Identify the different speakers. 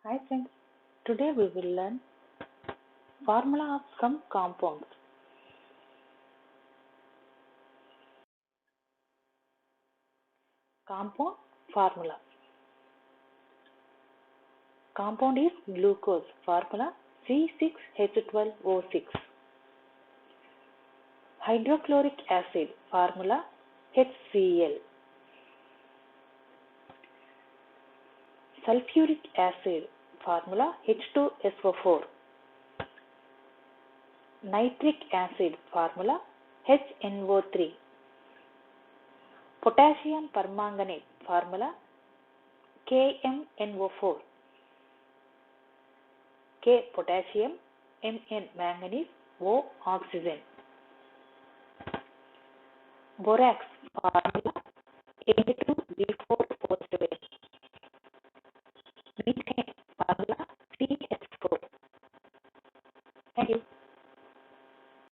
Speaker 1: Hi friends, today we will learn formula of some compounds. Compound formula. Compound is glucose. Formula C6H12O6. Hydrochloric acid. Formula HCl. Sulfuric acid. Formula H2SO4. Nitric acid. Formula HNO3. Potassium permanganate. Formula KMNO4. K potassium, Mn manganese, O oxygen. Borax formula A2B4O7. Methane formula CH4. Thank you.